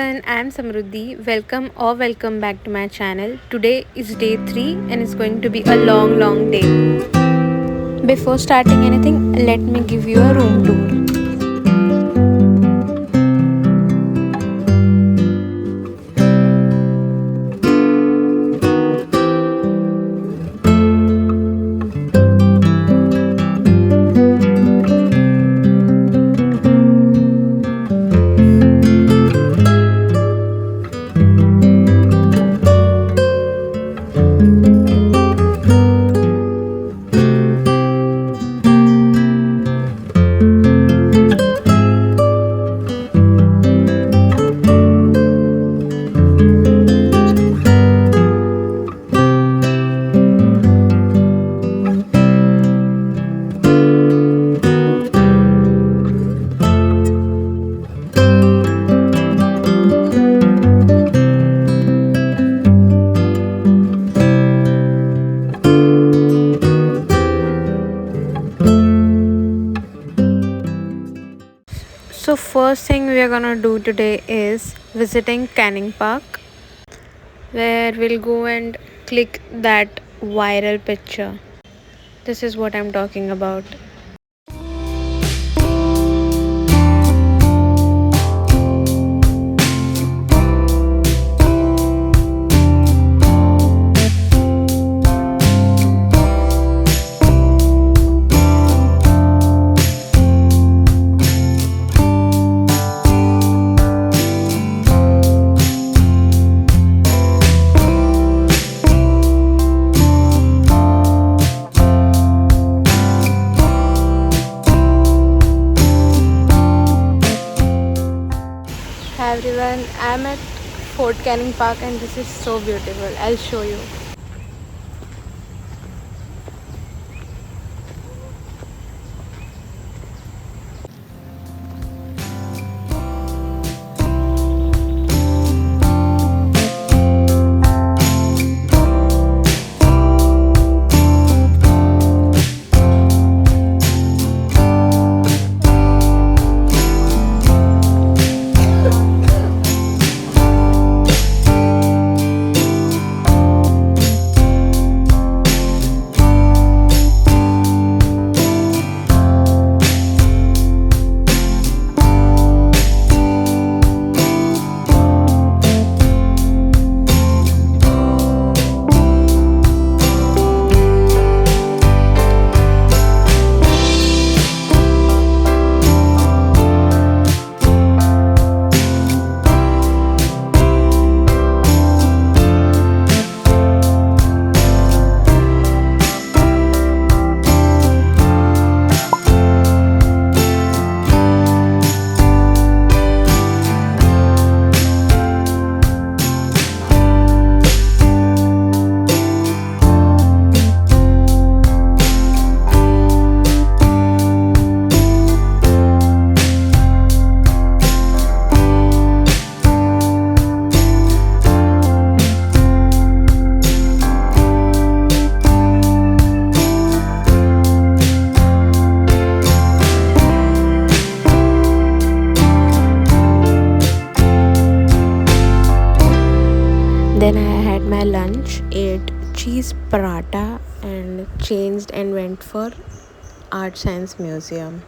everyone, I am Samruddhi. Welcome back to my channel. Today is day 3 and it's going to be a long day. Before starting anything, let me give you a room tour. So first thing we are gonna do today is visiting Canning Park, where we'll go and click that viral picture. This is what I'm talking about. Hi everyone, I'm at Fort Canning Park and this is so beautiful. I'll show you. Then I had my lunch, ate cheese paratha and changed and went for Art Science Museum.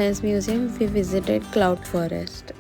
Science Museum, we visited Cloud Forest.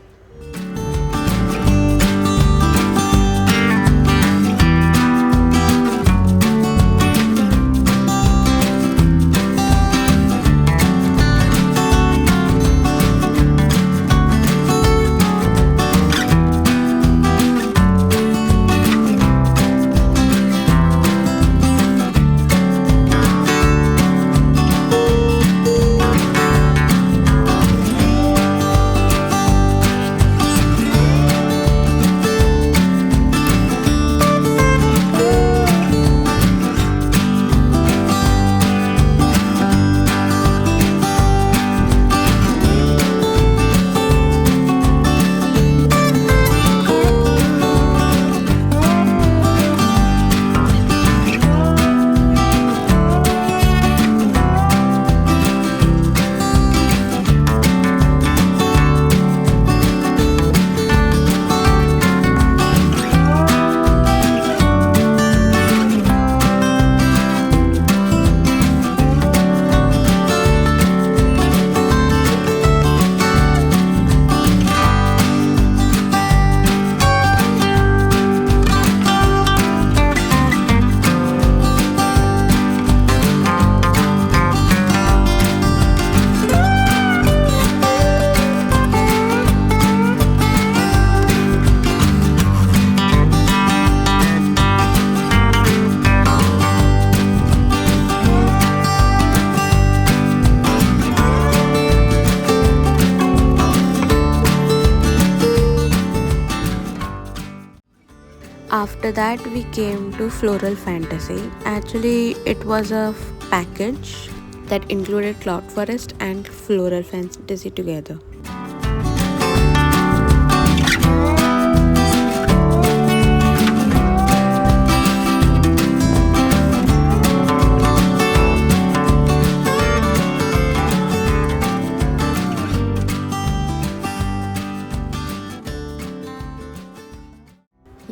After that, we came to Floral Fantasy. Actually, it was a package that included Cloud Forest and Floral Fantasy together.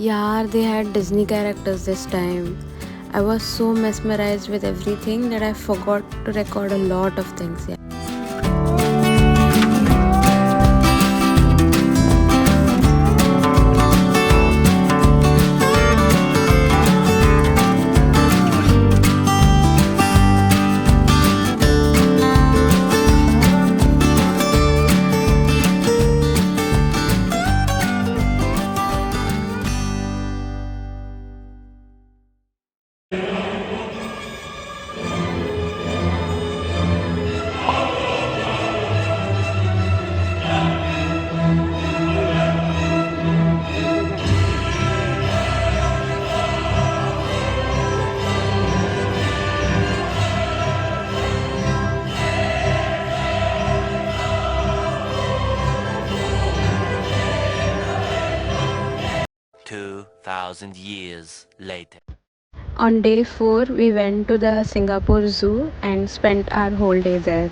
Yeah, they had Disney characters this time. I was so mesmerized with everything that I forgot to record a lot of things. Yeah. Years later. On day 4, we went to the Singapore Zoo and spent our whole day there.